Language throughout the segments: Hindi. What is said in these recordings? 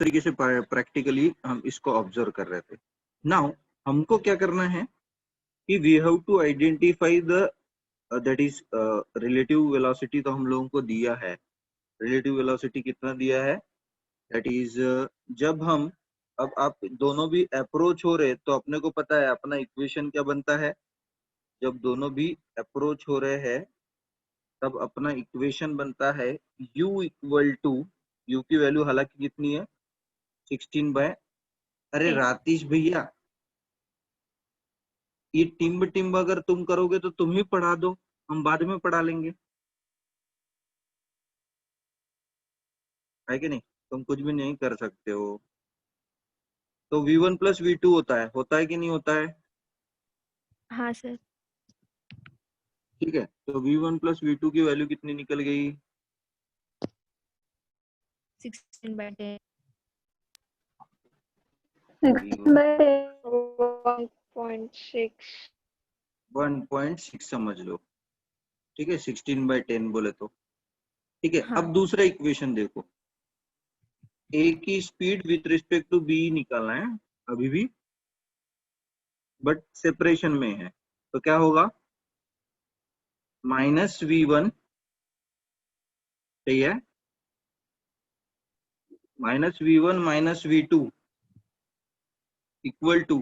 तरीके से प्रैक्टिकली हम इसको ऑब्जर्व कर रहे थे। नाउ हमको क्या करना है कि we have to identify the that is relative velocity. तो हम लोगों को दिया है रिलेटिव वेलोसिटी कितना दिया है, दैट इज जब हम अब आप दोनों भी अप्रोच हो रहे तो अपने को पता है अपना इक्वेशन क्या बनता है। जब दोनों भी अप्रोच हो रहे हैं तब अपना इक्वेशन बनता है u इक्वल टू, u की वैल्यू हालांकि कितनी है 16/, अरे 10। रातीश भैया ये टिम्ब टिम्ब अगर तुम करोगे तो तुम ही पढ़ा दो, हम बाद में पढ़ा लेंगे, है कि नहीं। तुम कुछ भी नहीं कर सकते हो। तो v1 प्लस v2 होता है कि नहीं होता है। हाँ सर। ठीक है, तो v1 प्लस v2 की वैल्यू कितनी निकल गई, 16/10। 1.6। 1.6 समझ लो। ठीक है, 16/10 बोले तो ठीक है। हाँ अब दूसरा इक्वेशन देखो, a की speed with respect to b निकालना है अभी भी, बट सेपरेशन में है। तो क्या होगा, -v1, सही है, -v1 -v2 इक्वल टू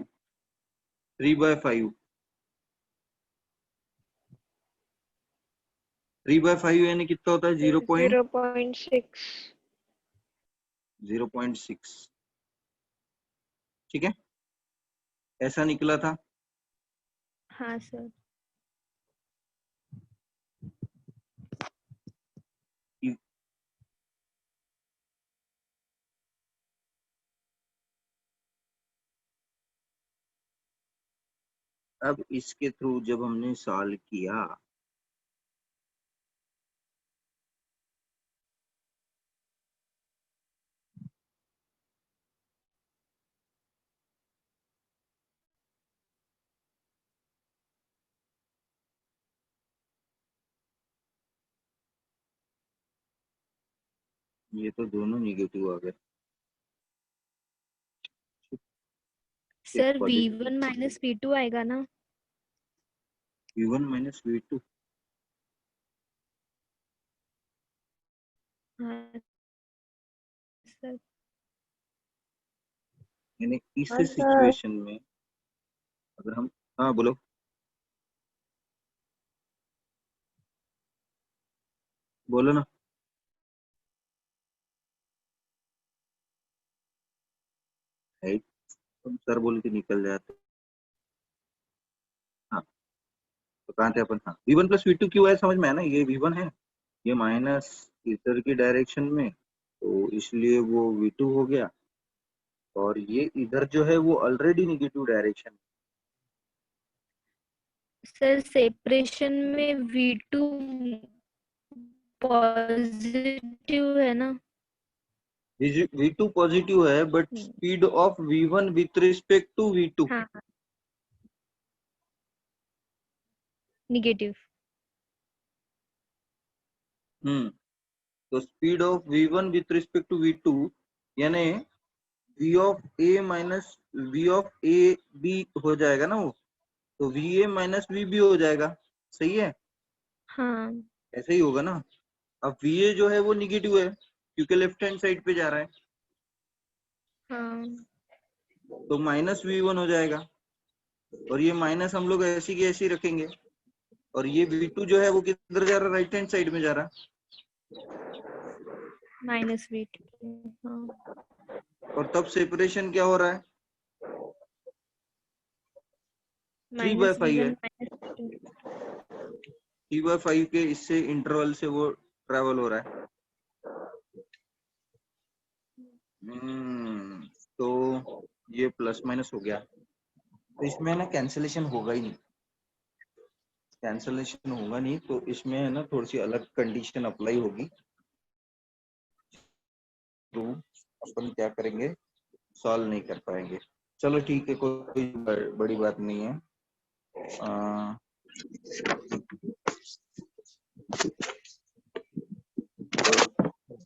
3/5। 3/5 यानी कितना होता है, 0.6। 0.6। ठीक है, ऐसा निकला था। हाँ सर। अब इसके थ्रू जब हमने सॉल्व किया ये तो दोनों निगेटिव आ गए। सर v1 माइनस v2 आएगा ना। v1 माइनस v2, हाँ सर। यानी इस हाँ सर। सिचुएशन में अगर हम, हाँ बोलो, बोलो ना। है, तुम सर बोल के निकल जाते। हाँ, तो कहाँ थे अपन, हाँ v1 प्लस v2 क्यों है समझ में है ना, ये v1 है, ये माइनस इधर की डायरेक्शन में, तो इसलिए वो v2 हो गया, और ये इधर जो है वो already negative direction. Sir separation में v2 पॉजिटिव है ना। v2 पॉजिटिव है, but speed of v1 with respect to v2 हाँ निगेटिव। तो speed of v1 with respect to v2 यानी v of a minus v of a b हो जाएगा ना वो, तो va माइनस v भी हो जाएगा, सही है, हाँ ऐसे ही होगा ना। अब va जो है वो निगेटिव है क्योंकि लेफ्ट हैंड साइड पे जा रहा है, हाँ। तो -v1 हो जाएगा, और ये माइनस हम लोग ऐसी की ऐसी रखेंगे, और ये v2 जो है वो किधर जा रहा है, राइट हैंड साइड में जा रहा है, -v2। हाँ और तब सेपरेशन क्या हो रहा है, 3/5 है। -v1 -v2। 3/5 के इससे इंटरवल से वो ट्रेवल हो रहा है। तो ये प्लस माइनस हो गया, तो इसमें ना कैंसिलेशन होगा ही नहीं, कैंसिलेशन होगा नहीं, तो इसमें है ना थोड़ी सी अलग कंडीशन अप्लाई होगी। तो अपन क्या करेंगे, सॉल्व नहीं कर पाएंगे। चलो ठीक है, कोई बड़ी बात नहीं है।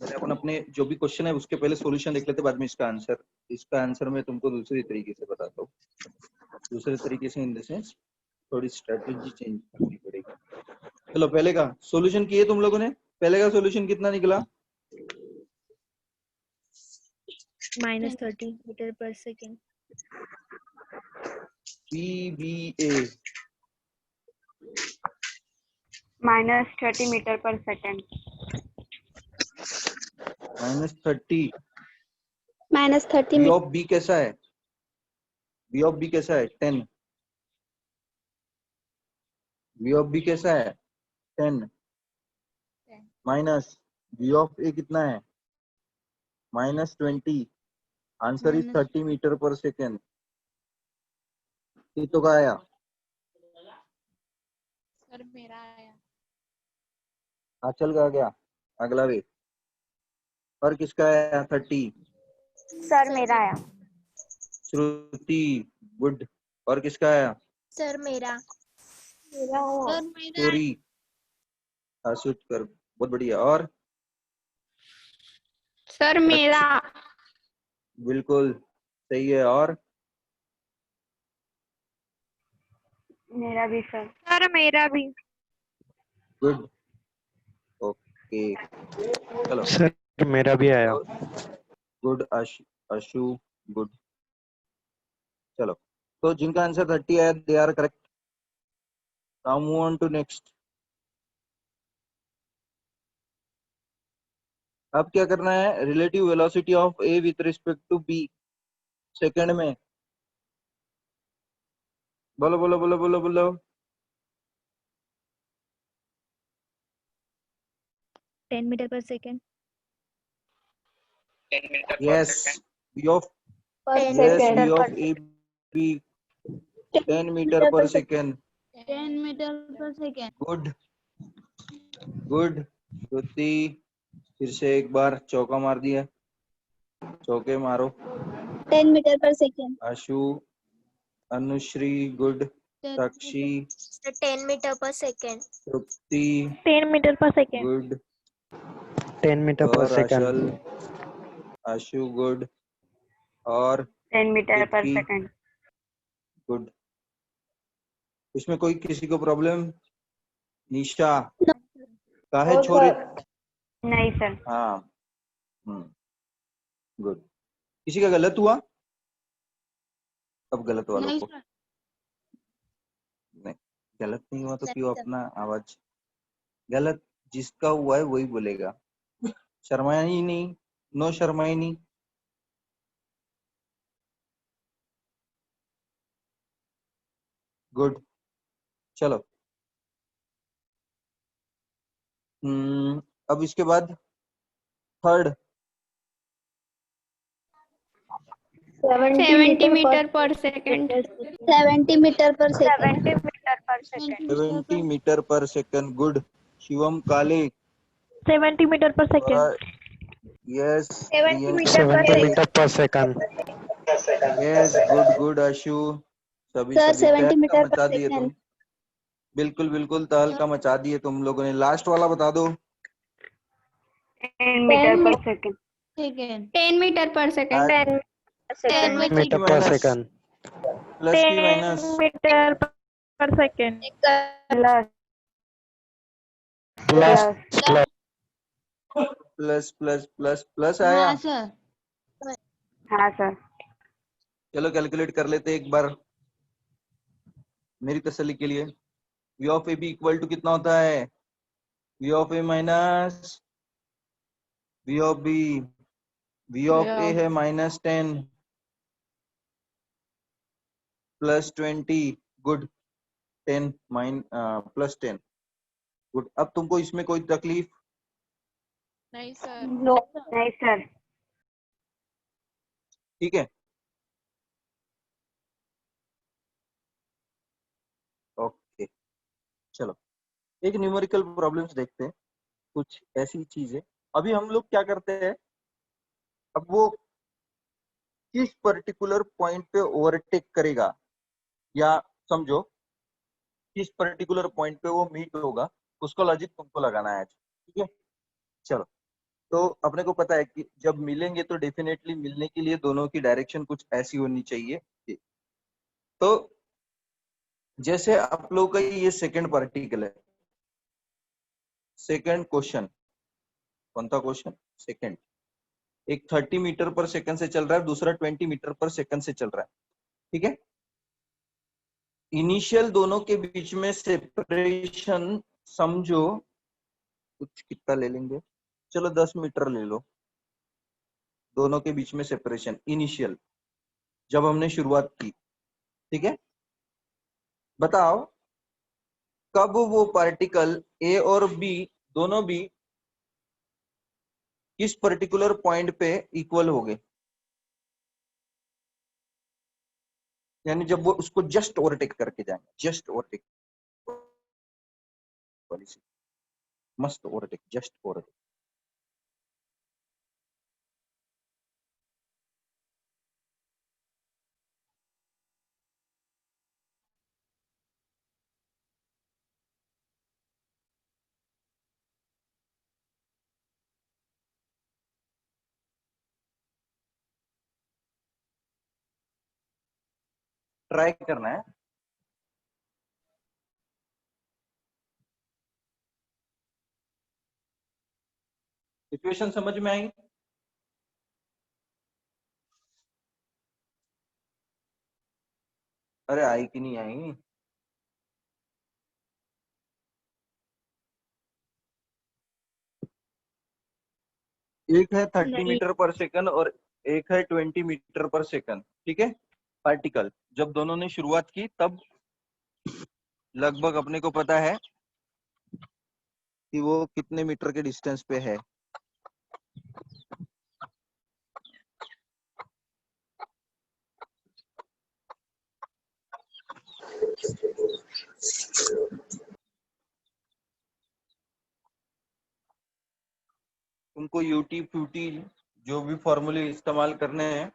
पहले अपन अपने जो भी क्वेश्चन है उसके पहले सॉल्यूशन देख लेते, बाद में इसका आंसर मैं तुमको दूसरी तरीके से बताता हूँ। दूसरे तरीके से इन द सेंस थोड़ी स्ट्रेटेजी चेंज करनी पड़ेगी। चलो पहले का सॉल्यूशन किए तुम लोगों ने, पहले का सॉल्यूशन कितना निकला? -30 मीटर पर सेकेंड। PBA -30 मीटर पर सेकेंड। -30। -30 V ऑफ B कैसा है? V ऑफ B कैसा है? 10। V ऑफ B कैसा है? 10 माइनस V ऑफ A कितना है? -20। आंसर इज 30 मीटर पर सेकेंड। ये तो का आया? सर मेरा आया। आंचल का आ गया अगला वे। और किसका आया? 30। सर मेरा आया। श्रुति गुड। और किसका आया? सर मेरा। सर मेरा चोरी आशुत कर, बहुत बढ़िया। और सर मेरा। बिल्कुल सही है। और मेरा भी सर। सर मेरा भी। गुड ओके चलो सर मेरा भी आया। Good Ashu good. चलो तो जिनका आंसर 30 आया they are correct. Now move on to next. अब क्या करना है? Relative velocity of A with respect to B second में। बोलो बोलो बोलो बोलो बोलो। 10 मीटर पर second. Yes V of per yes second. V of A B 10 metre पर सेकेंड। 10 मीटर पर सेकेंड। Good good. श्रुति फिर से एक बार चौका मार दिया, चौके मारो। 10 मीटर पर सेकेंड। आशु अनुश्री गुड। साक्षी 10 मीटर पर सेकेंड। तृप्ति 10 मीटर पर सेकेंड। गुड। 10 मीटर पर और सेकेंड। आशल आशु गुड। और 10 मीटर पर विक्की सेकेंड। गुड। इसमें कोई किसी को प्रॉब्लम? निशा काहे नो छोरे? सर। नहीं सर। हाँ गुड। किसी का गलत हुआ? अब गलत वालों नहीं को सर। नहीं, गलत नहीं हुआ तो क्यों अपना आवाज? गलत जिसका हुआ है वही बोलेगा, शर्माया ही नहीं। नो शर्माई नहीं। गुड चलो। अब इसके बाद थर्ड 70 मीटर पर सेकेंड। 70 मीटर पर सेकेंड। 70 मीटर पर सेकेंड। 70 मीटर पर सेकंड। गुड। शिवम काले 70 मीटर पर सेकेंड। यस 70 मीटर पर 70 सेकेंड। मीटर पर सेकेंड। यस गुड गुड आशु। सभी सर सभी 70 तहलका मीटर पर मचा दिए तुम। सेकेंड। बिल्कुल बिल्कुल तहलका मचा दिए तुम लोगों ने। लास्ट वाला बता दो। 10 मीटर पर सेकेंड। सेकेंड। 10 मीटर पर सेकेंड। 10 प्लस मीटर की पर माइनस सेकेंड। प्लस की माइनस 10 मीटर पर second. Plus plus plus. Plus plus plus plus आया। हाँ सर। हाँ सर। चलो कैलकुलेट कर लेते एक बार मेरी तसल्ली के लिए। V of A B equal to कितना होता है? V of A minus V of B. V of A है -10 प्लस 20 गुड। 10 plus 10 good. अब तुमको इसमें कोई तकलीफ? नहीं सर। नो। नहीं सर। ठीक है ओके चलो एक न्यूमेरिकल प्रॉब्लम्स देखते हैं। कुछ ऐसी चीज है, अभी हम लोग क्या करते हैं, अब वो किस पर्टिकुलर पॉइंट पे ओवरटेक करेगा, या समझो किस पर्टिकुलर पॉइंट पे वो मीट होगा, उसका लॉजिक तुमको लगाना है। ठीक है चलो तो अपने को पता है कि जब मिलेंगे तो डेफिनेटली मिलने के लिए दोनों की डायरेक्शन कुछ ऐसी होनी चाहिए। तो जैसे आप लोग का ये सेकंड पार्टिकल है, सेकंड क्वेश्चन, कौन सा क्वेश्चन? सेकंड। एक 30 मीटर पर सेकंड से चल रहा है, दूसरा 20 मीटर पर सेकंड से चल रहा है, ठीक है। इनिशियल दोनों के बीच में सेपरेशन समझो कुछ कितना ले लेंगे, चलो 10 मीटर ले लो। दोनों के बीच में सेपरेशन इनिशियल जब हमने शुरुआत की, ठीक है। बताओ कब वो पार्टिकल ए और बी दोनों भी किस पर्टिकुलर पॉइंट पे इक्वल हो गए, यानी जब वो उसको जस्ट ओवरटेक करके जाएंगे, just overtake, must overtake, just overtake. Try करना है। सिचुएशन समझ में आई? अरे आई कि नहीं आई? एक है 30 नहीं। मीटर पर सेकंड और एक है 20 मीटर पर सेकंड, ठीक है। पार्टिकल जब दोनों ने शुरुआत की तब लगभग अपने को पता है कि वो कितने मीटर के डिस्टेंस पे है। तुमको यूटी फ्यूटी जो भी फॉर्मूले इस्तेमाल करने हैं,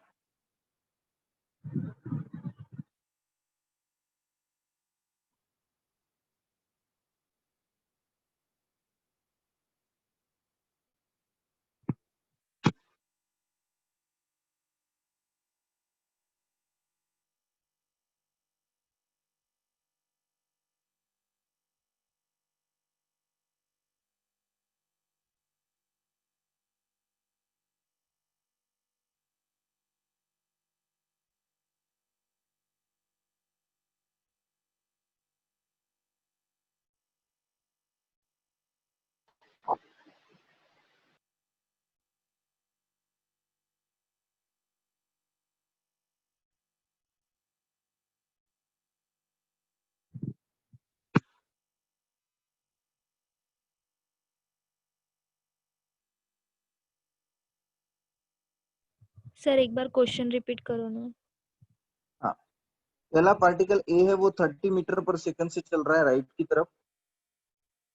सर एक बार क्वेश्चन रिपीट करो ना। हाँ, पहला पार्टिकल ए है वो 30 मीटर पर सेकंड से चल रहा है राइट की तरफ,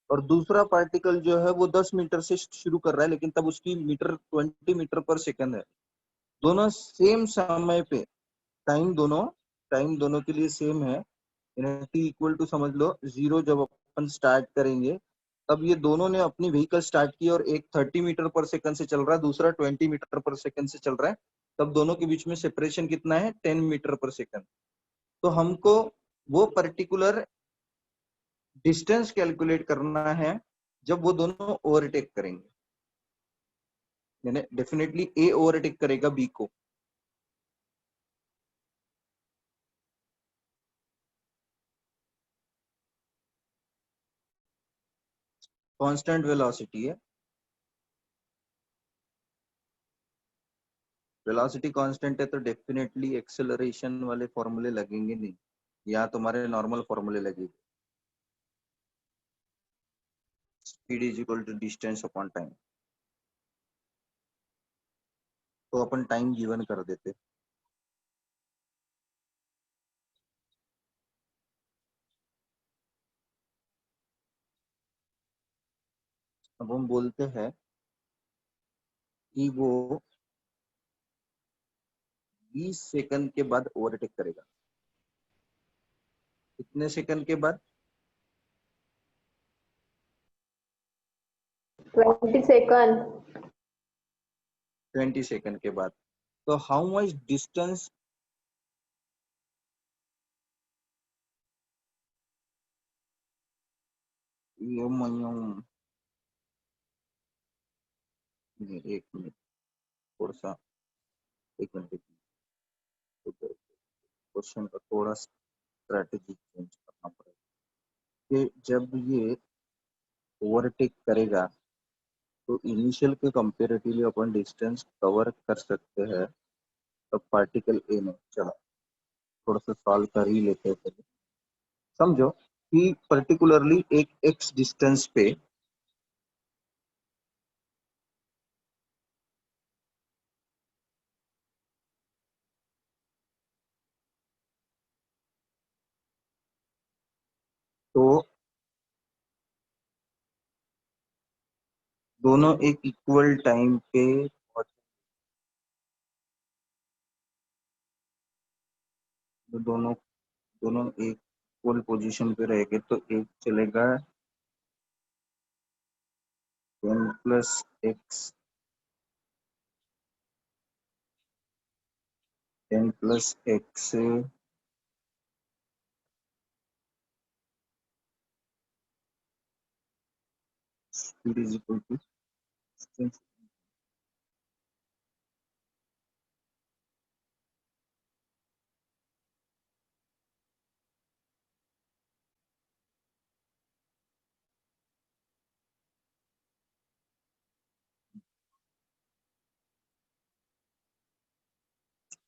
और दूसरा पार्टिकल जो है वो 10 मीटर से शुरू कर रहा है, लेकिन तब उसकी मीटर 20 मीटर पर सेकंड है। दोनों सेम समय पे, टाइम दोनों के लिए सेम है। टी इक्वल टू समझ लो 0 जब अपन स्टार्ट करेंगे तब ये दोनों ने अपनी व्हीकल स्टार्ट की, और एक 30 मीटर पर सेकंड से चल रहा है, दूसरा 20 मीटर पर सेकंड से चल रहा है। तब दोनों के बीच में सेपरेशन कितना है? 10 मीटर पर सेकंड। तो हमको वो पर्टिकुलर डिस्टेंस कैलकुलेट करना है जब वो दोनों ओवरटेक करेंगे, यानी डेफिनेटली ए ओवरटेक करेगा बी को। कांस्टेंट वेलोसिटी है, वेलोसिटी कांस्टेंट है तो डेफिनेटली एक्सेलरेशन वाले फॉर्मूले लगेंगे नहीं, या तुम्हारे नॉर्मल फॉर्मूले लगेंगे। Speed is equal to distance upon time, तो अपन टाइम गिवन कर देते। अब हम बोलते हैं कि वो 20 सेकंड के बाद ओवरटेक करेगा। कितने सेकंड के बाद? 20 सेकंड। 20 सेकंड के बाद। तो हाउ मच डिस्टेंस एक मिनट, थोड़ा सा, एक मिनट, क्वेश्चन का थोड़ा स्ट्रेटेजी चेंज करना पड़ेगा कि जब ये ओवरटेक करेगा तो इनिशियल के कंपेरेटिवली अपन डिस्टेंस कवर कर सकते हैं। तब पार्टिकल ए में चलो थोड़ा सा सॉल्व कर ही लेते हैं पहले। समझो कि पर्टिकुलरली एक एक्स डिस्टेंस पे तो दोनों एक इक्वल टाइम पे दोनों दोनों एक इक्वल पोजीशन पे रहेंगे तो एक चलेगा 10 plus x 10 plus x speed is equal to distance.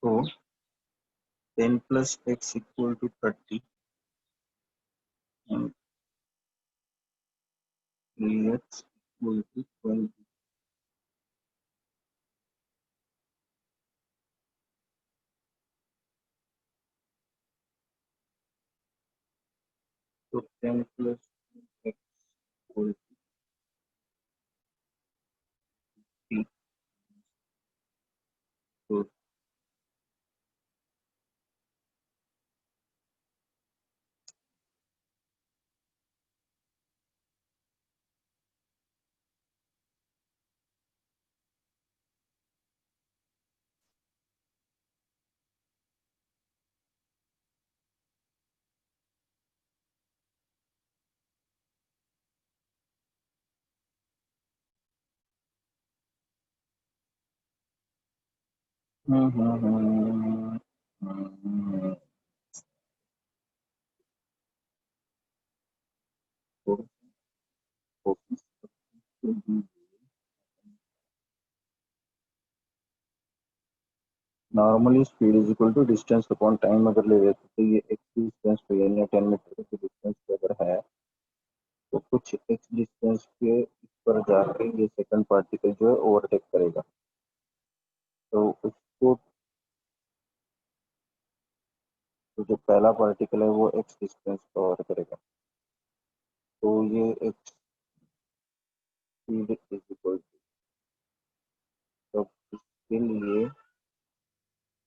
तो 10 plus x equal to 30 and 3x equal to 20। तो 10 plus x equal to 3। Normally speed is equal to distance upon time अगर ले लेते तो ये एक्स डिस्टेंस पे यानी 10 मीटर की डिस्टेंस पे अगर है तो कुछ एक्स डिस्टेंस के पर जाके ये सेकंड पार्टिकल जो है ओवरटेक करेगा। तो उसको तो जो पहला पार्टिकल है वो एक्स डिस्टेंस कवर करेगा। तो ये x speed is equal to, तो इसके लिए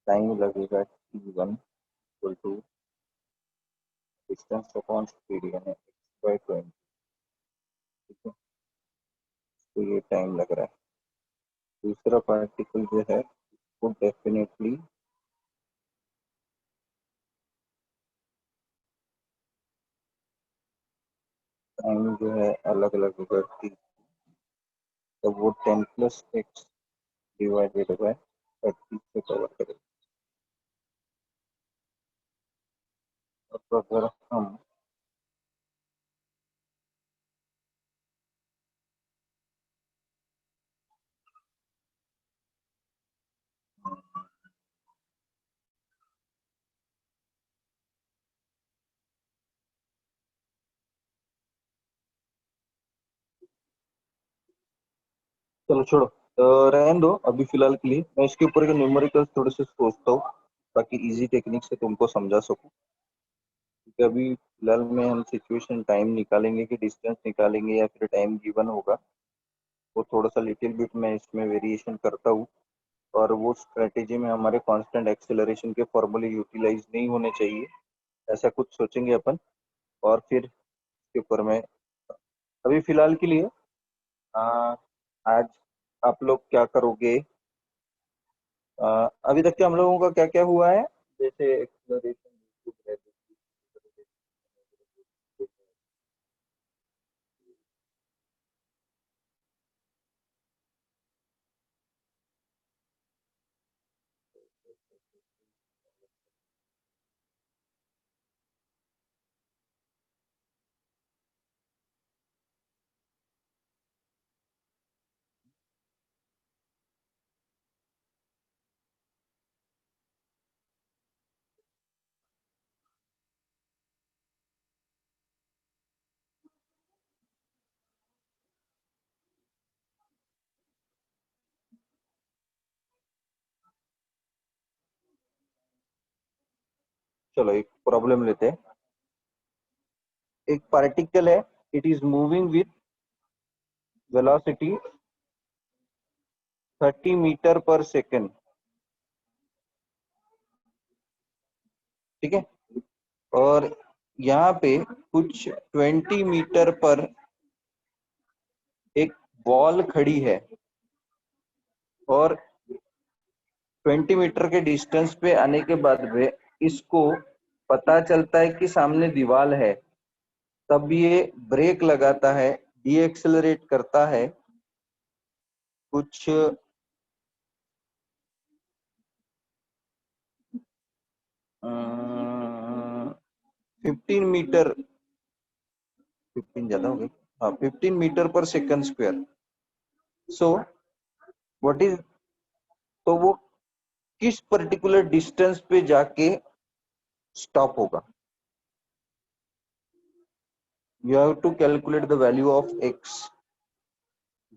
टाइम लगेगा t1 equal to distance upon speed यानी x/20। ठीक है, तो ये टाइम लग रहा है। दूसरा पार्टिकल जो है वो डेफिनेटली टाइम जो है अलग अलग होगा t। तो वो 10 प्लस एक्स डिवाइडेड बाय 30 से कवर करेगा। अब अगर हम चलो छोड़ो, रहने दो अभी फिलहाल के लिए। मैं इसके ऊपर के न्यूमेरिकल्स थोड़े से सोचता हूँ ताकि इजी टेक्निक से तुमको समझा सकूं। क्योंकि अभी फिलहाल में हम सिचुएशन टाइम निकालेंगे कि डिस्टेंस निकालेंगे या फिर टाइम गिवन होगा, वो थोड़ा सा लिटिल बिट मैं इसमें वेरिएशन करता हूँ। और वो स्ट्रेटेजी में हमारे कांस्टेंट एक्सेलरेशन के फॉर्मूले यूटिलाइज नहीं होने चाहिए, ऐसा कुछ सोचेंगे अपन। और फिर इसके ऊपर में अभी फिलहाल के लिए आ, आज आप लोग क्या करोगे अभी तक के हम लोगों का क्या क्या हुआ है, जैसे एक्सप्लोरेशन, चलो एक प्रॉब्लम लेते हैं। एक पार्टिकल है, it is moving with velocity 30 metre पर सेकेंड, ठीक है, और यहाँ पे कुछ 20 मीटर पर एक बॉल खड़ी है, और 20 मीटर के डिस्टेंस पे आने के बाद में इसको पता चलता है कि सामने दीवार है, तब ये ब्रेक लगाता है, डीएक्सेलरेट करता है कुछ 15 मीटर, 15 ज्यादा हो गई, हाँ 15 मीटर पर second square. So what is, तो वो किस पर्टिकुलर डिस्टेंस पे जाके स्टॉप होगा? You have to calculate the value of x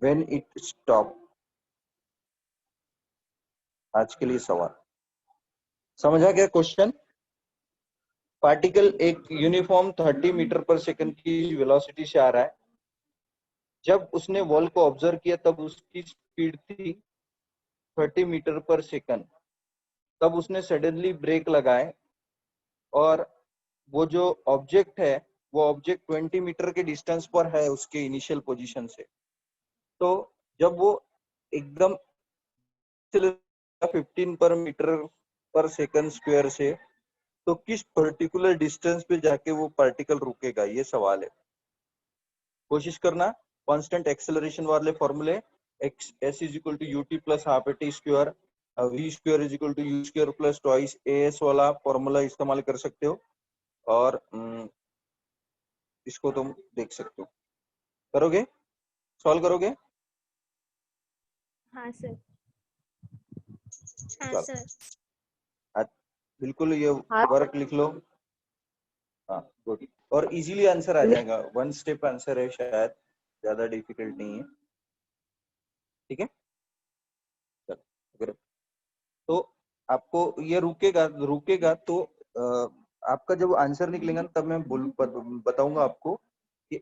when it stop। आज के लिए सवाल समझा क्या क्वेश्चन? पार्टिकल एक यूनिफॉर्म 30 मीटर पर सेकंड की वेलोसिटी से आ रहा है, जब उसने वॉल को ऑब्जर्व किया तब उसकी स्पीड थी 30 मीटर पर सेकंड, तब उसने सडनली ब्रेक लगाए और वो जो ऑब्जेक्ट है वो ऑब्जेक्ट 20 मीटर के डिस्टेंस पर है उसके इनिशियल पोजीशन से। तो जब वो एकदम 15 पर मीटर पर सेकंड स्क्वायर से, तो किस पर्टिकुलर डिस्टेंस पे जाके वो पार्टिकल रुकेगा, ये सवाल है। कोशिश करना। कांस्टेंट एक्सेलरेशन वाले फॉर्मूले x s is equal to ut plus half a t square, v square is equal to u square plus twice as वाला फॉर्मूला इस्तेमाल कर सकते हो, और इसको तुम देख सकते हो। करोगे, सॉल्व करोगे? हाँ सर। हाँ चलो। सर। बिल्कुल ये वर्क लिख लो। हाँ गुड, और इजीली आंसर आ जाएगा, वन स्टेप आंसर है, शायद ज्यादा डिफिकल्ट नहीं है, ठीक है। चलो अगर तो आपको ये रुकेगा तो आपका जब आंसर निकलेगा तब मैं बताऊंगा आपको कि